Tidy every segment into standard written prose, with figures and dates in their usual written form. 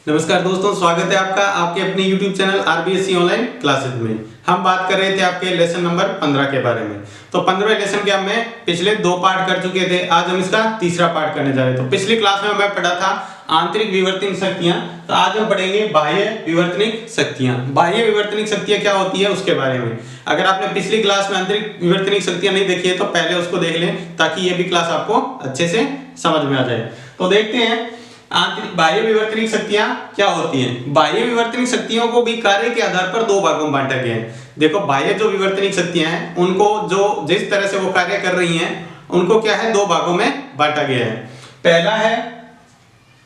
नमस्कार दोस्तों, स्वागत है आपका आपके अपने YouTube channel RBSC online classes में। हम बात कर रहे थे आपके लेसन नंबर 15 के बारे में। तो 15वें लेसन के हमने पिछले 2 पार्ट कर चुके थे। आज हम इसका तीसरा पार्ट करने जा रहे हैं। तो पिछली क्लास में मैं पढ़ा था आंतरिक विवर्तनिक शक्तियां, तो आज हम पढ़ेंगे बाह्य विवर्तनिक शक्तियां। बाह्य विवर्तनिक शक्तियां क्या होती है उसके बारे में। अगर आपने पिछली क्लास में आंतरिक विवर्तनिक शक्तियां नहीं देखी है तो पहले उसको देख लें, ताकि ये भी क्लास आपको अच्छे से समझ में आ जाए। तो देखते हैं आंतरिक बाह्य विवर्तनिक शक्तियां क्या होती हैं। बाह्य विवर्तनिक शक्तियों को भी कार्य के आधार पर 2 भागों में बांटा गया है। देखो, बाह्य जो विवर्तनिक शक्तियां हैं उनको जो जिस तरह से वो कार्य कर रही हैं उनको क्या है 2 भागों में बांटा गया है। पहला है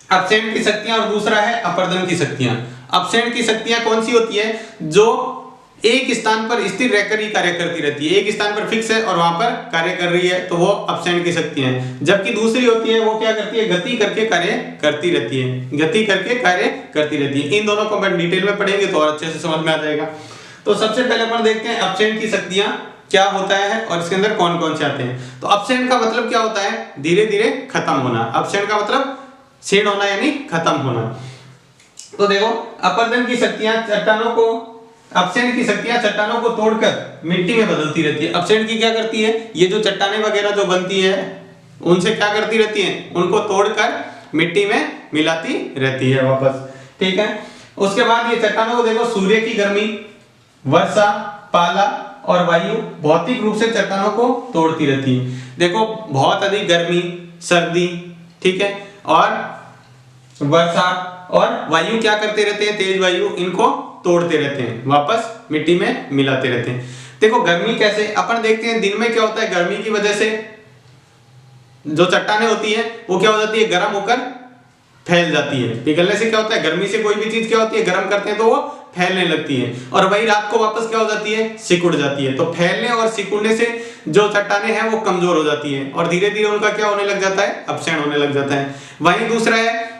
अपसरण की शक्तियां और दूसरा है अपवर्तन की शक्तियां। अपसरण की शक्तियां कौन सी होती है? जो एक स्थान पर स्थिर रहकर ही कार्य करती रहती है, एक स्थान पर फिक्स है और वहां पर कार्य कर रही है, तो वो अपसरण की शक्तियां हैं। जबकि दूसरी होती है वो क्या करती है, गति करके कार्य करती रहती है, गति करके कार्य करती रहती है। इन दोनों को हम डिटेल में पढ़ेंगे तो और अच्छे से समझ में आ जाएगा। तो सबसे पहले अपन देखते हैं अपसरण की शक्तियां क्या होता है और इसके अंदर कौन कौन से आते हैं। तो अपसरण का मतलब क्या होता है? धीरे धीरे खत्म होना। अपसरण का मतलब क्षीण होना यानी खत्म होना। तो देखो, अपवर्तन की शक्तियां चट्टानों को अपसरण की शक्तियां चट्टानों को तोड़कर मिट्टी में बदलती रहती है। अपसरण की क्या करती है? ये जो चट्टानें वगैरह जो बनती है उनसे क्या करती रहती है? उनको तोड़कर मिट्टी में मिलाती रहती है वापस। ठीक है। उसके बाद ये चट्टानों को देखो, सूर्य की गर्मी, वर्षा, पाला और वायु भौतिक रूप से चट्टानों को तोड़ती रहती है। देखो, बहुत अधिक गर्मी, सर्दी, ठीक है, और वर्षा और वायु क्या करते रहते हैं? तेज वायु इनको तोड़ते रहते हैं, वापस मिट्टी में मिलाते रहते हैं। देखो, गर्मी कैसे अपन देखते हैं। दिन में क्या होता है, गर्मी की वजह से जो चट्टानें होती है वो क्या हो जाती है, गर्म होकर फैल जाती है। पिघलने से क्या होता है, गर्मी से कोई भी चीज क्या होती है, गर्म करते हैं तो वो फैलने लगती है, और वही रात को वापस क्या हो जाती है, सिकुड़ जाती है। तो फैलने और सिकुड़ने से जो चट्टानें हैं वो कमजोर हो जाती है और धीरे धीरे उनका क्या होने लग जाता है, अपक्षय होने लग जाता है। वहीं दूसरा है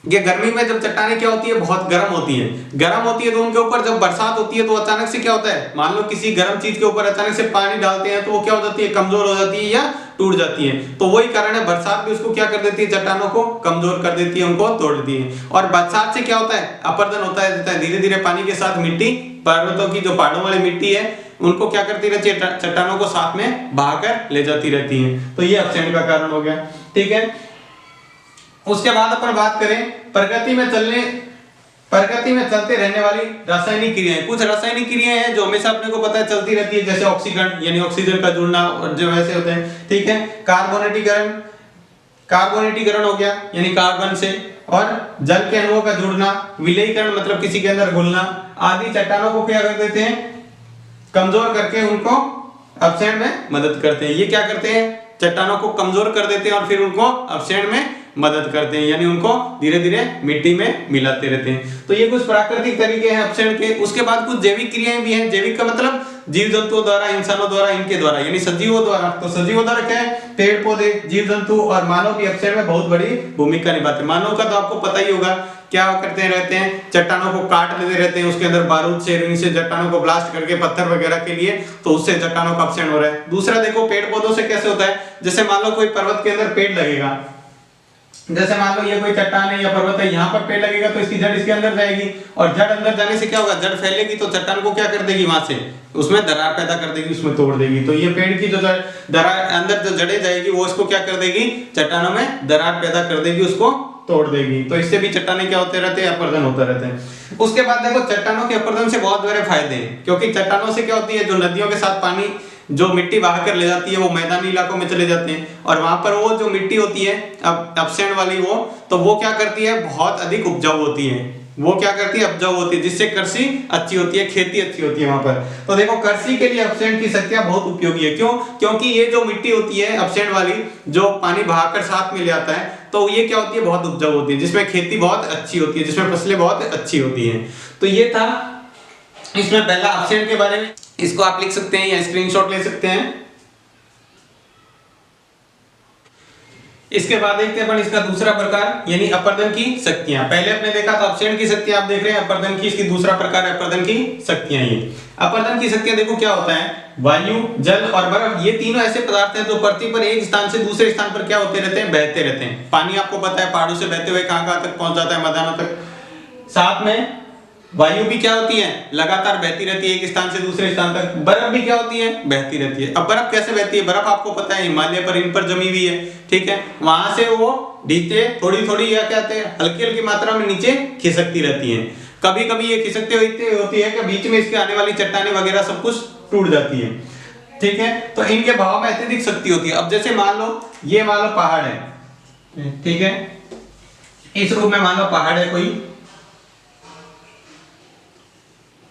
ये गर्मी में जब चट्टानें क्या होती है, बहुत गर्म होती है। गर्म होती है तो उनके ऊपर जब बरसात होती है तो अचानक से क्या होता है, मान लो किसी गर्म चीज के ऊपर अचानक से पानी डालते हैं तो वो क्या हो जाती है, कमजोर हो जाती है या टूट जाती है। तो वही कारण है, बरसात भी उसको क्या कर देती है, चट्टानों को कमजोर कर देती है, उनको तोड़ देती है। और बरसात से क्या होता है, अपरदन होता है, धीरे धीरे पानी के साथ मिट्टी, पर्वतों की जो पहाड़ों वाली मिट्टी है उनको क्या करती रहती है, चट्टानों को साथ में बहाकर ले जाती रहती है। तो ये अपक्षय का कारण हो गया। ठीक है। उसके बाद अपन बात करें प्रकृति में चलते रहने वाली रासायनिक क्रियाएं। कुछ रासायनिक क्रियाएं हैं जो हमेशा अपने को पता है चलती रहती है, जैसे ऑक्सीकरण यानी ऑक्सीजन का जुड़ना और जो ऐसे होते हैं। ठीक है। कार्बोनेटीकरण हो गया यानी कार्बन से, और जल के अणुओं का जुड़ना, विलयीकरण मतलब किसी के अंदर घुलना आदि चट्टानों को क्या कर देते हैं, कमजोर करके उनको अपक्षय में मदद करते हैं। ये क्या करते हैं, चट्टानों को कमजोर कर देते हैं और फिर उनको अपक्षय में मदद करते हैं, यानी उनको धीरे धीरे मिट्टी में मिलाते रहते हैं। तो ये कुछ प्राकृतिक तरीके हैं अपक्षय के। उसके बाद कुछ जैविक क्रियाएं भी हैं। जैविक का मतलब जीव जंतुओं द्वारा, इंसानों द्वारा, इनके द्वारा यानी सजीवों द्वारा। तो सजीवों द्वारा क्या है, पेड़ पौधे, जीव जंतु और मानव भी अपक्षय में बहुत बड़ी भूमिका निभाते हैं। मानव का तो आपको पता ही होगा, क्या करते रहते हैं, चट्टानों को काट लेते रहते हैं, उसके अंदर बारूद से चट्टानों को ब्लास्ट करके पत्थर वगैरह के लिए, तो उससे चट्टानों का अपक्षय हो रहा है। दूसरा देखो, पेड़ पौधों से कैसे होता है, जैसे मान लो कोई पर्वत के अंदर पेड़ लगेगा, जैसे मान लो ये कोई चट्टान है या पर्वत है, यहाँ पर पेड़ लगेगा तो इसकी जड़ इसके अंदर जाएगी, और जड़ अंदर जाने से क्या होगा, जड़ फैलेगी तो चट्टान को क्या कर देगी, वहां से उसमें दरार पैदा कर देगी, उसमें तोड़ देगी। तो ये पेड़ की जो दरार अंदर जो जड़ें जाएगी वो इसको क्या कर देगी, चट्टानों में दरार पैदा कर देगी, उसको तोड़ देगी। तो इससे भी चट्टानें क्या होते रहते हैं, अपवर्तन होता रहता है। उसके बाद देखो, चट्टानों के अपवर्तन से बहुत बड़े फायदे हैं, क्योंकि चट्टानों से क्या होती है, जो नदियों के साथ पानी जो मिट्टी बहा कर ले जाती है वो मैदानी इलाकों में चले जाते हैं, और वहां पर वो जो मिट्टी होती है अपक्षय वाली वो क्या करती है, बहुत अधिक उपजाऊ होती है। वो क्या करती है, उपजाऊ होती है, जिससे कृषि अच्छी होती है, खेती अच्छी होती है वहां पर। तो देखो, कृषि के लिए अपक्षय की शक्तियां बहुत उपयोगी है। क्यों? क्योंकि ये जो मिट्टी होती है अपक्षय वाली, जो पानी बहाकर साथ में ले आता है, तो ये क्या होती है, बहुत उपजाऊ होती है, जिसमें खेती बहुत अच्छी होती है, जिसमें फसलें बहुत अच्छी होती है। तो ये था इसमें पहला अपक्षय के बारे में। इसको आप लिख सकते हैं या स्क्रीनशॉट ले सकते हैं। इसके बाद देखते हैं अपन इसका दूसरा प्रकार यानी अपवर्तन की शक्तियां। पहले आपने देखा था अपक्षय की शक्तियां, आप देख रहे हैं अपवर्तन की, इसकी दूसरा प्रकार है अपवर्तन की शक्तियां। ये अपवर्तन की शक्तियां देखो क्या होता है, वायु, जल और बर्फ, ये तीनों ऐसे पदार्थ हैं जो पृथ्वी पर एक स्थान से दूसरे स्थान पर क्या होते रहते हैं, बहते रहते हैं। पानी आपको पता है पहाड़ों से बहते हुए कहां कहां तक पहुंच जाता है, मैदानों तक, साथ में वायु भी क्या होती है, लगातार बहती रहती है एक स्थान से दूसरे स्थान तक। बर्फ भी क्या होती है, बहती रहती है। अब बर्फ कैसे बहती है, बर्फ आपको पता है हिमालय पर इन पर जमी हुई है, ठीक है, वहां से वो नीचे थोड़ी थोड़ी या क्या कहते हैं हल्की हल्की मात्रा में नीचे खिसकती रहती है। कभी कभी ये खिसकते होती है कि बीच में इसके आने वाली चट्टानें वगैरह सब कुछ टूट जाती है, ठीक है। तो इनके बहाव में अत्यधिक शक्ति होती है। अब जैसे मान लो पहाड़ है, ठीक है, इस रूप में मान लो पहाड़ है कोई,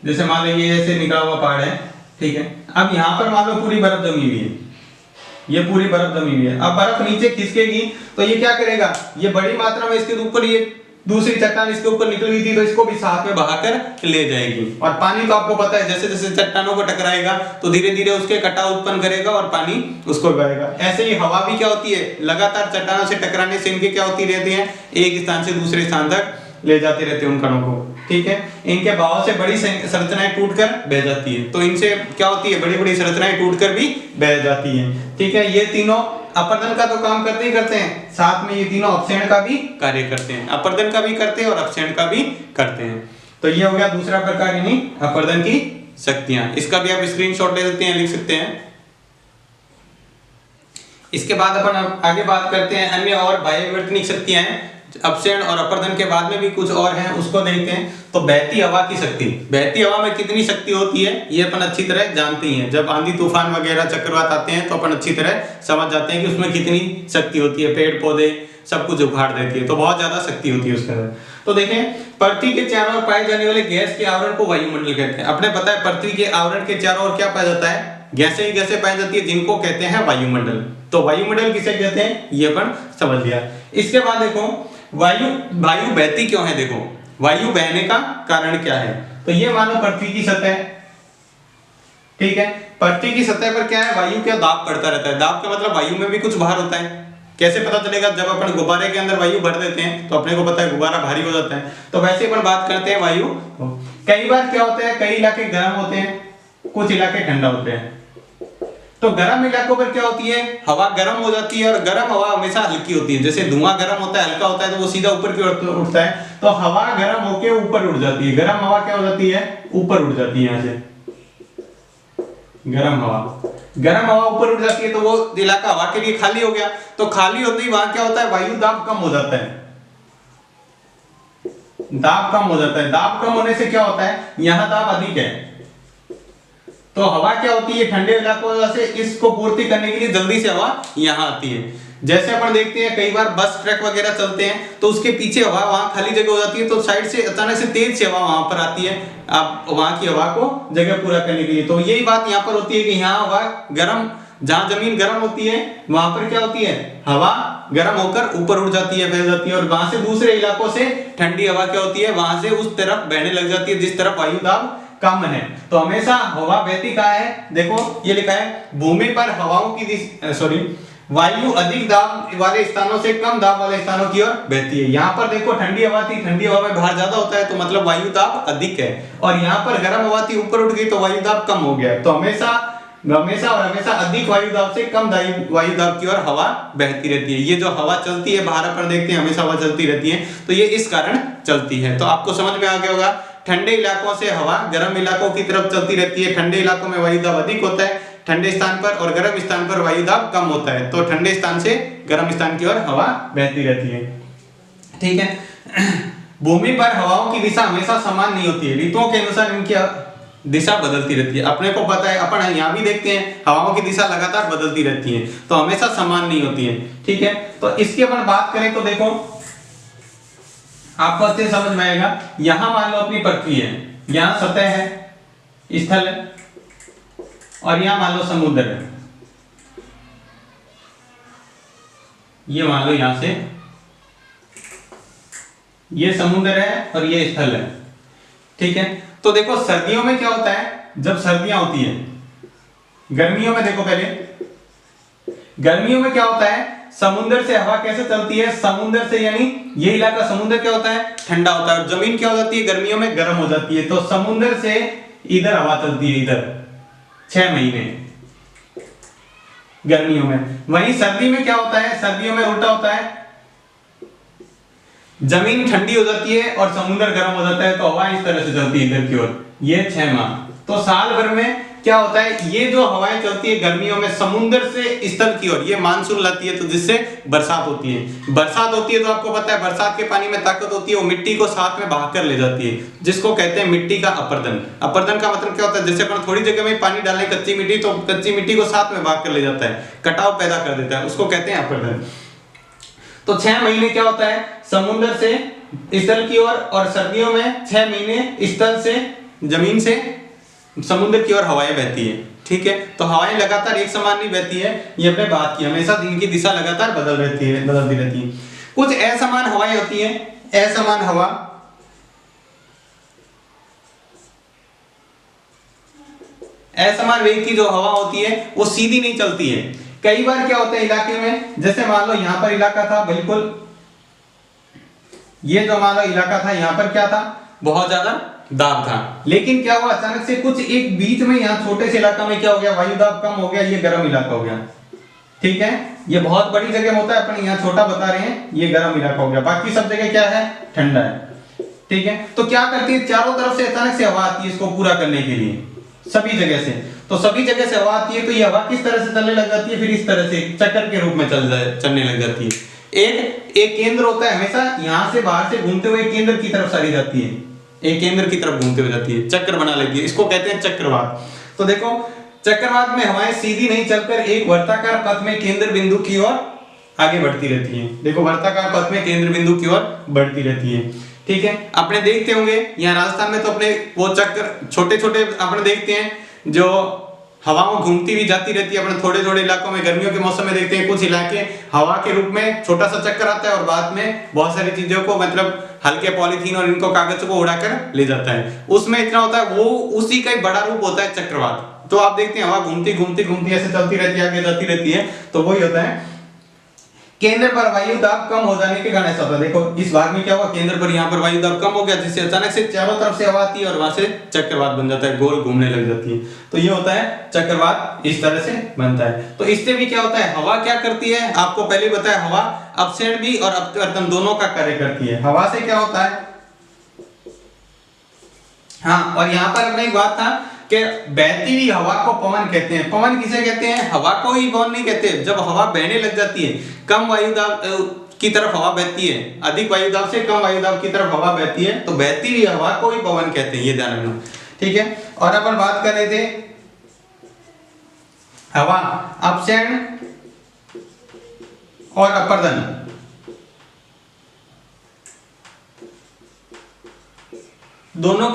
जैसे मान लो ये ऐसे निकला हुआ पहाड़ है, ठीक है। अब यहाँ पर मान लो पूरी बर्फ जमी हुई है, ये पूरी बर्फ जमी हुई है। अब बर्फ नीचे खिसकेगी तो ये क्या करेगा, ये बड़ी मात्रा में इसके ऊपर ये दूसरी चट्टान इसके ऊपर निकली हुई थी तो इसको भी साथ में बहाकर ले जाएगी। और पानी तो आपको पता है जैसे जैसे चट्टानों को टकराएगा तो धीरे धीरे उसके कटाव उत्पन्न करेगा और पानी उसको बहेगा। ऐसे ही हवा भी क्या होती है, लगातार चट्टानों से टकराने से इनके क्या होती रहती है, एक स्थान से दूसरे स्थान तक ले जाते रहते हैं उन कणों को, ठीक है। इनके बहाव से बड़ी संरचनाएं टूटकर बह जाती है, तो इनसे क्या होती है, बड़ी बड़ी संरचनाएं टूटकर भी बह जाती हैं, ठीक है। ये तीनों अपर्दन का तो काम करते ही करते हैं, साथ में ये तीनों अपक्षयण का भी कार्य करते हैं, अपर्दन का भी करते हैं और अपक्षयण का भी करते हैं। तो ये हो गया दूसरा प्रकार यानी अपर्दन की शक्तियां। इसका भी आप स्क्रीनशॉट ले सकते हैं, लिख सकते हैं। इसके बाद अपन आगे बात करते हैं अन्य और बाह्य विवर्तनिक शक्तियां हैं, अपक्षयण और अपर्दन के बाद में भी कुछ और हैं, उसको देखते हैं। तो बहती हवा की शक्ति, बहती हवा में कितनी शक्ति होती है ये अपन अच्छी तरह जानते हैं। जब आंधी तूफान वगैरह चक्रवात आते हैं तो अपन अच्छी तरह समझ जाते हैं कि उसमें कितनी शक्ति होती है, पेड़ पौधे सब कुछ उखाड़ देती है, तो बहुत ज्यादा शक्ति होती है उसके अंदर। तो देखें, पृथ्वी के चारों ओर पाए जाने वाले गैस के आवरण को वायुमंडल कहते हैं। अपने पता है पृथ्वी के आवरण के चारों ओर क्या पाया जाता है, गैसें ही गैसें पाई जाती है, जिनको कहते हैं वायुमंडल। तो वायुमंडल किसे कहते हैं ये अपन समझ लिया। इसके बाद देखो वायु बहती क्यों है, देखो वायु बहने का कारण क्या है। तो ये मानो पृथ्वी की सतह, ठीक है, पृथ्वी की सतह पर क्या है, वायु का दाब बढ़ता रहता है। दाब का मतलब वायु में भी कुछ भार होता है। कैसे पता चलेगा, जब अपन गुब्बारे के अंदर वायु भर देते हैं तो अपने को पता है गुब्बारा भारी हो जाता है। तो वैसे अपन बात करते हैं वायु, कई बार क्या होता है, कई इलाके गर्म होते हैं, कुछ इलाके ठंडा होते हैं। तो गर्म इलाकों पर क्या होती है, हवा गर्म हो जाती है और गर्म हवा हमेशा हल्की होती है। जैसे धुआं गर्म होता है, हल्का होता है तो वो सीधा ऊपर की ओर उठता है, तो हवा गर्म होके ऊपर उड़ जाती है। गर्म हवा क्या हो जाती है, ऊपर उड़ जाती है। यहाँ से गर्म हवा ऊपर उड़ जाती है तो वो इलाका हवा के लिए खाली हो गया। तो खाली होते ही वहां क्या होता है, वायु दाब कम हो जाता है, दाब कम हो जाता है। दाब कम होने से क्या होता है, यहाँ दाब अधिक है तो हवा क्या होती है, ठंडे इलाकों से इसको पूर्ति करने के लिए जल्दी से हवा यहाँ आती है। जैसे अपन देखते हैं कई बार बस ट्रक वगैरह चलते हैं तो उसके पीछे हवा, वहां खाली जगह हो जाती है तो साइड से अचानक से तेज से हवा वहां पर आती है, आप वहां की हवा को जगह पूरा करने के लिए। तो यही बात यहाँ पर होती है कि यहाँ हवा गर्म, जहां जमीन गर्म होती है वहां पर क्या होती है, हवा गर्म होकर ऊपर उड़ जाती है, फैल जाती है, और वहां से दूसरे इलाकों से ठंडी हवा क्या होती है, वहां से उस तरफ बहने लग जाती है जिस तरफ वायु दाब कम है। तो हमेशा हवा बहती कहाँ है, देखो ये लिखा है, भूमि पर हवाओं की वायु अधिक दाब वाले स्थानों से कम दाब वाले स्थानों की ओर बहती है। यहाँ पर देखो ठंडी हवा थी, ठंडी हवा में भार ज्यादा होता है तो मतलब वायु दाब अधिक है, और यहाँ पर गर्म हवा थी ऊपर उठ गई तो वायु दाब कम हो गया। तो हमेशा अधिक वायु दाब से कम वायु दाब की ओर हवा बहती रहती है। ये जो हवा चलती है बाहर अपन देखते हैं हमेशा हवा चलती रहती है, तो ये इस कारण चलती है। तो आपको समझ में आ गया होगा, ठंडे इलाकों से हवा गर्म इलाकों की तरफ चलती रहती है। ठंडे इलाकों में वायु दाब अधिक होता है ठंडे स्थान पर, और गर्म स्थान पर वायु दाब कम होता है। तो ठंडे स्थान से गर्म स्थान की ओर हवा बहती रहती है, ठीक है। भूमि पर हवाओं की दिशा हमेशा समान नहीं होती है, ऋतुओं के अनुसार इनकी दिशा बदलती रहती है। अपने को पता है, अपन यहाँ भी देखते हैं हवाओं की दिशा लगातार बदलती रहती है, तो हमेशा समान नहीं होती है, ठीक है। तो इसकी अपन बात करें तो देखो आपको अच्छे समझ में आएगा। यहां मान लो अपनी पृथ्वी है, यहां सतह है, स्थल है, और यहां मान लो समुद्र है। ये मान लो यहां से ये समुद्र है और ये स्थल है, ठीक है। तो देखो सर्दियों में क्या होता है, जब सर्दियां होती है, गर्मियों में देखो पहले, गर्मियों में क्या होता है, समुद्र से हवा कैसे चलती है, समुद्र से यानी ये इलाका समुद्र क्या होता है, ठंडा होता है, और जमीन क्या हो जाती है, गर्मियों में गर्म हो जाती है। तो समुद्र से इधर हवा चलती है, इधर 6 महीने गर्मियों में। वहीं सर्दी में क्या होता है, सर्दियों में उल्टा होता है, जमीन ठंडी हो जाती है और समुद्र गर्म हो जाता है, तो हवा इस तरह से चलती है इधर की ओर। ये 6 माह। तो साल भर में क्या होता है, ये जो हवाएं चलती है गर्मियों में समुद्र से स्थल की ओर, ये मानसून लाती है, तो जिससे बरसात होती है। बरसात होती है तो आपको पता है बरसात के पानी में ताकत होती है, वो मिट्टी को साथ में बहा कर ले जाती है, जिसको कहते हैं मिट्टी का अपर्दन। अपर्दन का मतलब क्या होता है, जैसे अपन थोड़ी जगह में पानी डालें कच्ची मिट्टी, तो कच्ची मिट्टी को साथ में बहा कर ले जाता है, कटाव पैदा कर देता है, उसको कहते हैं अपर्दन। तो 6 महीने क्या होता है, समुद्र से स्थल की ओर, और सर्दियों में 6 महीने स्थल से, जमीन से समुद्र की ओर हवाएं बहती है। ठीक है, तो हवाएं लगातार एक समान नहीं बहती है, ये हमने बात की, हमेशा इनकी दिशा लगातार बदलती रहती है। कुछ असमान हवाएं होती हैं, असमान हवा, असमान वेग की जो हवा होती है वो सीधी नहीं चलती है। कई बार क्या होता है इलाके में, जैसे मान लो यहां पर इलाका था, बिल्कुल ये जो मान लो इलाका था, यहां पर क्या था, बहुत ज्यादा दाब था, लेकिन क्या हुआ अचानक से कुछ एक बीच में यहाँ छोटे से इलाका में क्या हो गया, वायु दाब कम हो गया, ये गर्म इलाका हो गया। ठीक है, ये बहुत बड़ी जगह में होता है, अपन यहाँ छोटा बता रहे हैं, ये गर्म इलाका हो गया, बाकी सब जगह क्या है, ठंडा है। ठीक है, तो क्या करती है, चारों तरफ से अचानक से हवा आती है इसको पूरा करने के लिए, सभी जगह से। तो सभी जगह से हवा आती है, तो ये हवा किस तरह से चलने लग जाती है, फिर इस तरह से चक्कर के रूप में चलने लग जाती है। एक केंद्र होता है, हमेशा यहाँ से बाहर से घूमते हुए केंद्र की तरफ सारी जाती है, एक केंद्र की तरफ घूमते हुए जाती है, चक्कर बना लेती है, इसको कहते हैं चक्रवात। तो देखो चक्रवात में हवाएं सीधी नहीं चलकर एक वर्ताकार पथ में केंद्र बिंदु की ओर आगे बढ़ती रहती है। देखो वर्ताकार पथ में केंद्र बिंदु की ओर बढ़ती रहती है। ठीक है, अपने देखते होंगे यहाँ राजस्थान में, तो अपने वो चक्कर छोटे छोटे अपने देखते हैं, जो हवाओं घूमती हुई जाती रहती है। अपने थोड़े थोड़े इलाकों में गर्मियों के मौसम में देखते हैं, कुछ इलाके हवा के रूप में छोटा सा चक्कर आता है, और बाद में बहुत सारी चीजों को, मतलब हल्के पॉलीथीन और इनको कागज को उड़ाकर ले जाता है। उसमें इतना होता है, वो उसी का एक बड़ा रूप होता है चक्रवात। तो आप देखते हैं हवा घूमती घूमती घूमती ऐसे चलती रहती है, आगे जाती रहती है, तो वही होता है। केंद्र पर वायु दाब कम हो जाने के कारण ऐसा होता है। देखो इस भाग में क्या हुआ, केंद्र पर यहाँ पर वायु दाब कम हो गया, जिससे अचानक से चारों तरफ से हवा आती है और वहां से चक्रवात बन जाता है, गोल घूमने लग जाती है। तो ये होता है चक्रवात, इस तरह से बनता है। तो इससे भी क्या होता है, हवा क्या करती है, आपको पहले बताया, हवा अपक्षेण भी और अपवर्तन दोनों का कार्य करती है। हवा से क्या होता है, हाँ, और यहाँ पर अपने एक बात था कि बहती हुई हवा को पवन कहते हैं। पवन किसे कहते हैं, हवा को ही पवन नहीं कहते। जब हवा बहने लग जाती है, कम वायु दाब की तरफ हवा बहती है, अधिक वायु दाब से कम वायु दाब की तरफ हवा बहती है, तो बहती हुई हवा को ही पवन कहते हैं, ये ध्यान रखना। ठीक है, और अपन बात कर रहे थे हवा अपक्षेण और अपवर्तन, दोनों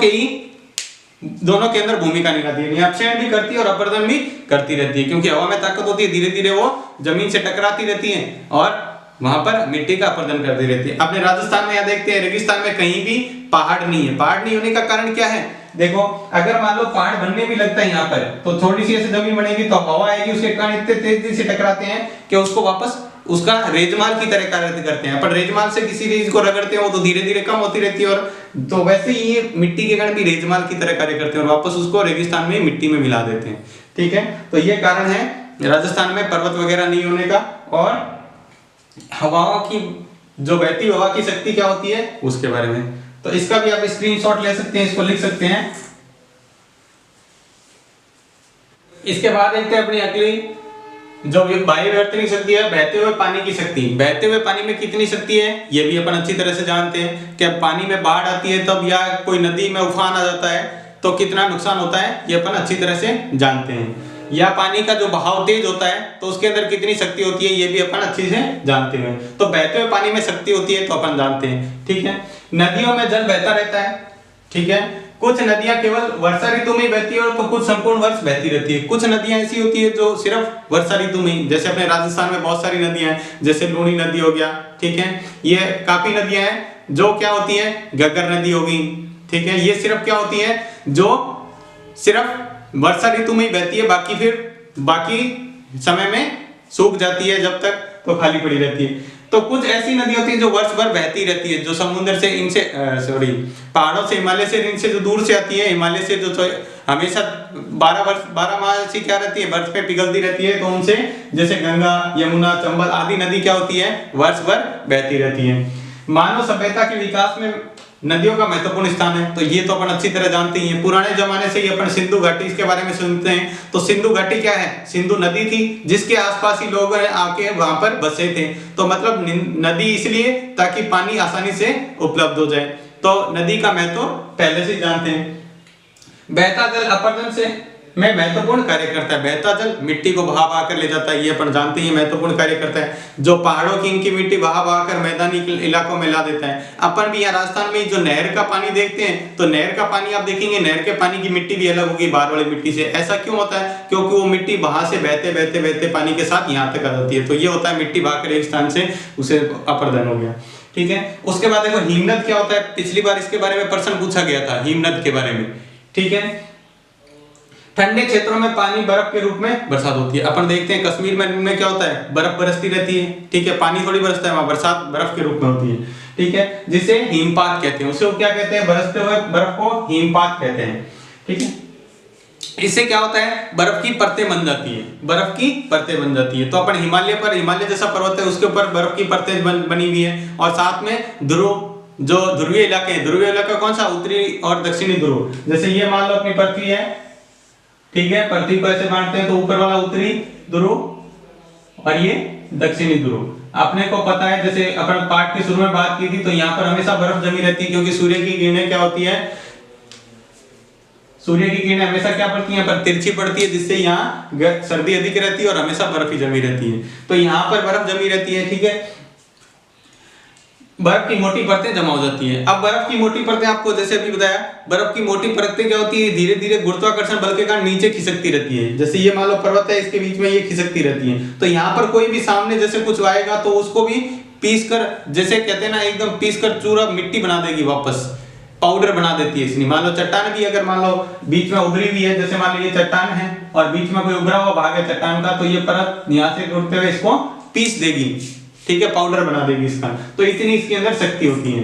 के अंदर भूमिका निभाती है। अपक्षेण भी करती है और अपवर्तन भी करती रहती है, क्योंकि हवा में ताकत होती है, धीरे धीरे वो जमीन से टकराती रहती है और वहां पर मिट्टी का अपवर्तन करती रहती है। अपने राजस्थान में यहाँ देखते हैं, रेगिस्तान में कहीं भी पहाड़ नहीं है। पहाड़ नहीं होने का कारण क्या है, देखो अगर मान लो पहाड़ बनने भी लगता है यहाँ पर, तो थोड़ी सी ऐसी जमीन बनेगी तो हवा आएगी, उसके कारण इतने तेजी से टकराते हैं कि उसको वापस उसका रेजमाल की तरह कार्य करते हैं। अपन रेजमाल से किसी चीज को रगड़ते हैं, वो तो धीरे धीरे कम होती रहती है, और तो वैसे ही ये मिट्टी के कण भी रेजमाल की तरह कार्य करते हैं और वापस उसको रेगिस्तान में मिट्टी में मिला देते हैं। ठीक है, तो ये कारण है राजस्थान में पर्वत वगैरह नहीं होने का। और हवाओं की जो बहती हवा की शक्ति क्या होती है उसके बारे में, तो इसका भी आप स्क्रीनशॉट ले सकते हैं, इसको लिख सकते हैं। इसके बाद देखते हैं अपनी अगली जो वायु विवर्तनिक शक्ति है, बहते हुए पानी की शक्ति। बहते हुए पानी में कितनी शक्ति है ये भी अपन अच्छी तरह से जानते हैं कि पानी में बाढ़ आती है तब, या कोई नदी में उफान आ जाता है तो कितना नुकसान होता है, ये अपन अच्छी तरह से जानते हैं। या पानी का जो बहाव तेज होता है तो उसके अंदर कितनी शक्ति होती है, ये भी अपन अच्छी से जानते हैं। तो बहते हुए पानी में शक्ति होती है तो अपन जानते हैं। ठीक है, नदियों में जल बहता रहता है। ठीक है, कुछ नदियां केवल वर्षा ऋतु में बहती है, तो कुछ संपूर्ण वर्ष बहती रहती है। कुछ नदियां ऐसी होती है जो सिर्फ वर्षा ऋतु में, जैसे अपने राजस्थान में बहुत सारी नदियां हैं, जैसे लूनी नदी हो गया। ठीक है, ये काफी नदियां हैं जो क्या होती है, घग्गर नदी होगी। ठीक है, ये सिर्फ क्या होती है, जो सिर्फ वर्षा ऋतु में ही बहती है, बाकी समय में सूख जाती है, जब तक तो खाली पड़ी रहती है। तो कुछ ऐसी नदी होती है जो वर्ष भर बहती रहती है, जो समुद्र से इनसे पहाड़ों से, हिमालय से, इनसे जो दूर से आती है, हिमालय से जो हमेशा 12 माह से क्या रहती है, बर्फ पे पिघलती रहती है, तो उनसे जैसे गंगा, यमुना, चंबल आदि नदी क्या होती है, वर्ष भर बहती रहती है। मानव सभ्यता के विकास में नदियों का महत्वपूर्ण स्थान है, तो ये तो अपन अच्छी तरह जानते ही हैं। पुराने जमाने से ही अपन सिंधु घाटी इसके बारे में सुनते हैं। तो सिंधु घाटी क्या है? सिंधु नदी थी जिसके आसपास ही लोग आके वहां पर बसे थे। तो मतलब नदी इसलिए ताकि पानी आसानी से उपलब्ध हो जाए। तो नदी का महत्व पहले से जानते हैं। बहता जल अपरदन से में महत्वपूर्ण कार्य करता है। बहता जल मिट्टी को बहा बहा कर ले जाता है, ये अपन जानते हैं, महत्वपूर्ण कार्य करता है। जो पहाड़ों की इनकी मिट्टी बहा बहा कर मैदानी इलाकों में ला देता है। अपन भी यहाँ राजस्थान में जो नहर का पानी देखते हैं, तो नहर का पानी आप देखेंगे, नहर के पानी की मिट्टी भी अलग होगी बाहर वाली मिट्टी से। ऐसा क्यों होता है? क्योंकि वो मिट्टी वहां से बहते बहते बहते पानी के साथ यहाँ तक आ जाती है। तो ये होता है मिट्टी बहाकर एक स्थान से उसे अपरदन हो गया। ठीक है, उसके बाद देखो हिमनद क्या होता है। पिछली बार इसके बारे में प्रश्न पूछा गया था, हिमनद के बारे में। ठीक है, ठंडे क्षेत्रों में पानी बर्फ के रूप में बरसात होती है। अपन देखते हैं कश्मीर में क्या होता है, बर्फ बरसती रहती है। ठीक है, पानी थोड़ी बरसता है, वहां बरसात बर्फ के रूप में होती है। ठीक है, जिसे हिमपात कहते हैं। उसे क्या कहते हैं? बरसते हुए बर्फ को हिमपात कहते हैं। ठीक है, इससे क्या होता है? बर्फ की परतें बन जाती है, बर्फ की परतें बन जाती है। तो अपन हिमालय जैसा पर्वत है उसके ऊपर बर्फ की परतें बनी हुई है। और साथ में जो ध्रुवीय इलाके हैं, ध्रुवीय इलाका कौन सा? उत्तरी और दक्षिणी ध्रुव। जैसे ये मान लो अपनी पृथ्वी है, ठीक है, पृथ्वी को ऐसे बांटते हैं, तो ऊपर वाला उत्तरी ध्रुव और ये दक्षिणी ध्रुव। अपने को पता है, जैसे अपन पाठ के शुरू में बात की थी, तो यहाँ पर हमेशा बर्फ जमी रहती है, क्योंकि सूर्य की किरणें क्या होती है? सूर्य की किरणें हमेशा क्या पड़ती हैं? पर तिरछी पड़ती है, जिससे यहाँ सर्दी अधिक रहती है और हमेशा बर्फ ही जमी रहती है। तो यहाँ पर बर्फ जमी रहती है। ठीक है, बर्फ की मोटी परतें जमा हो जाती है। अब बर्फ की मोटी परतें आपको जैसे अभी बताया, बर्फ की मोटी परतें क्या होती है? धीरे धीरे गुरुत्वाकर्षण बल के कारण नीचे खिसकती रहती है। जैसे ये मान लो पर्वत है, इसके बीच में ये खिसकती रहती है। तो यहाँ पर कोई भी सामने जैसे कुछ आएगा तो उसको भी पीस कर, जैसे कहते हैं ना, एकदम पीस कर चूरा मिट्टी बना देगी, वापस पाउडर बना देती है। इसलिए मान लो चट्टान भी अगर मान लो बीच में उभरी हुई है, जैसे मान लो ये चट्टान है और बीच में कोई उभरा हुआ भाग है चट्टान का, तो ये परत यहाँ से उठते हुए इसको पीस देगी। ठीक है, पाउडर बना देगी इसका। तो इतनी इसके अंदर शक्ति होती है।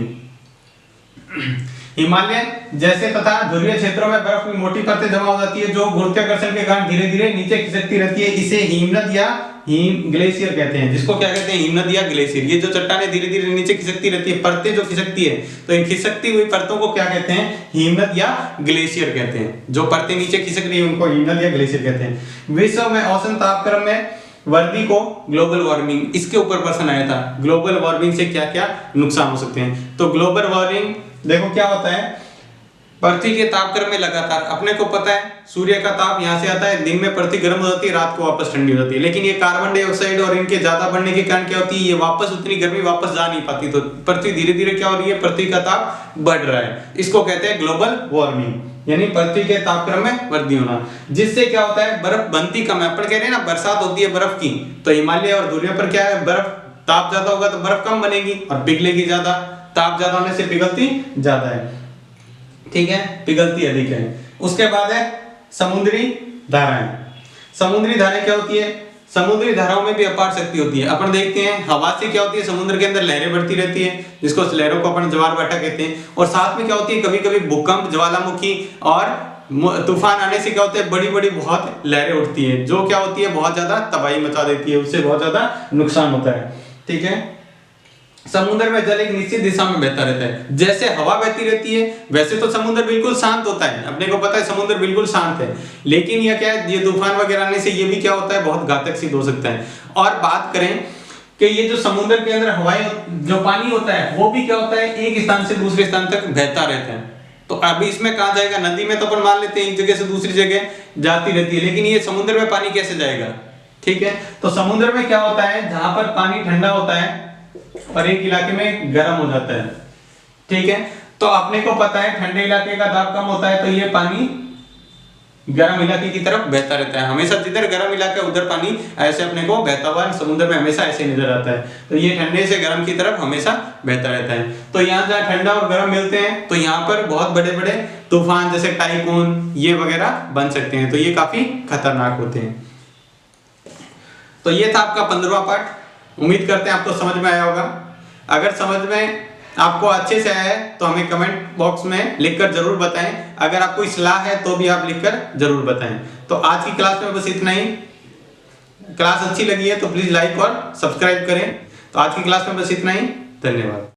हिमालय जैसे तथा ध्रुवीय क्षेत्रों में बर्फ की मोटी परतें जमा हो जाती है, जो गुरुत्वाकर्षण के कारण धीरे धीरे नीचे खिसकती रहती है। इसे हिमनद या हिम ग्लेशियर कहते हैं। जिसको क्या कहते हैं? हिमनद या ग्लेशियर। ये जो चट्टानें धीरे धीरे नीचे खिसकती रहती है, परतें जो खिसकती है, तो इन खिसकती हुई परतों को क्या कहते हैं? हिमनद या ग्लेशियर कहते हैं। जो परतें नीचे खिसक रही है उनको हिमनद या ग्लेशियर कहते हैं। विश्व में औसत तापक्रम में वृद्धि को ग्लोबल वार्मिंग, इसके ऊपर प्रश्न आया था। ग्लोबल वार्मिंग से क्या क्या नुकसान हो सकते हैं? तो ग्लोबल वार्मिंग देखो क्या होता है, पृथ्वी के तापक्रम में लगातार, अपने को पता है सूर्य का ताप यहाँ से आता है, दिन में पृथ्वी गर्म हो जाती है, रात को वापस ठंडी हो जाती है। लेकिन ये कार्बन डाइऑक्साइड और इनके ज्यादा बढ़ने के कारण क्या होती है? ये वापस उतनी गर्मी वापस जा नहीं पाती। तो पृथ्वी धीरे धीरे क्या हो रही है? पृथ्वी का ताप बढ़ रहा है। इसको कहते हैं ग्लोबल वार्मिंग, यानी पृथ्वी के तापक्रम में वृद्धि होना। जिससे क्या होता है? बर्फ बनती कम है। अपन कह रहे हैं ना बरसात होती है बर्फ की, तो हिमालय और ध्रुवीय पर क्या है? बर्फ, ताप ज्यादा होगा तो बर्फ कम बनेगी और पिघलेगी ज्यादा। ताप ज्यादा होने से पिघलती ज्यादा है। ठीक है, पिघलती अधिक है। उसके बाद है समुद्री धाराएं। समुद्री धाराएं क्या होती है? समुद्री धाराओं में भी अपार शक्ति होती है। अपन देखते हैं हवा से क्या होती है? समुद्र के अंदर लहरें बढ़ती रहती है, जिसको लहरों को अपन ज्वार भाटा कहते हैं। और साथ में क्या होती है? कभी कभी भूकंप, ज्वालामुखी और तूफान आने से क्या होता है? बड़ी बड़ी बहुत लहरें उठती है, जो क्या होती है? बहुत ज्यादा तबाही मचा देती है, उससे बहुत ज्यादा नुकसान होता है। ठीक है, समुद्र में जल एक निश्चित दिशा में बहता रहता है। जैसे हवा बहती रहती है वैसे तो समुद्र बिल्कुल शांत होता है, अपने को पता है समुद्र बिल्कुल शांत है। लेकिन यह क्या है? ये तूफान वगैरह आने से ये भी क्या होता है? बहुत घातक सिद्ध हो सकता है। और बात करें कि ये जो समुद्र के अंदर हवाएं, जो पानी होता है, वो भी क्या होता है? एक स्थान से दूसरे स्थान तक बहता रहता है। तो अभी इसमें कहाँ जाएगा? नदी में तो अपन मान लेते हैं एक जगह से दूसरी जगह जाती रहती है, लेकिन ये समुद्र में पानी कैसे जाएगा? ठीक है, तो समुद्र में क्या होता है? जहां पर पानी ठंडा होता है और एक इलाके में गर्म हो जाता है। ठीक है, तो अपने को पता है ठंडे इलाके का दाब कम होता है, तो ये पानी गर्म इलाके की तरफ बहता रहता है। हमेशा जिधर गर्म इलाका उधर पानी ऐसे अपने को बहता हुआ समुद्र में हमेशा ऐसे नजर आता है। तो ये ठंडे से गर्म की तरफ हमेशा बहता रहता है। तो यहाँ जहाँ ठंडा और गर्म मिलते हैं, तो यहाँ पर बहुत बड़े बड़े तूफान जैसे टाइफून ये वगैरह बन सकते हैं। तो ये काफी खतरनाक होते हैं। तो ये था आपका 15वां पार्ट। उम्मीद करते हैं आपको समझ में आया होगा। अगर समझ में आपको अच्छे से आया है तो हमें कमेंट बॉक्स में लिखकर जरूर बताएं। अगर आपको सलाह है तो भी आप लिखकर जरूर बताएं। तो आज की क्लास में बस इतना ही। क्लास अच्छी लगी है तो प्लीज लाइक और सब्सक्राइब करें। तो आज की क्लास में बस इतना ही। धन्यवाद।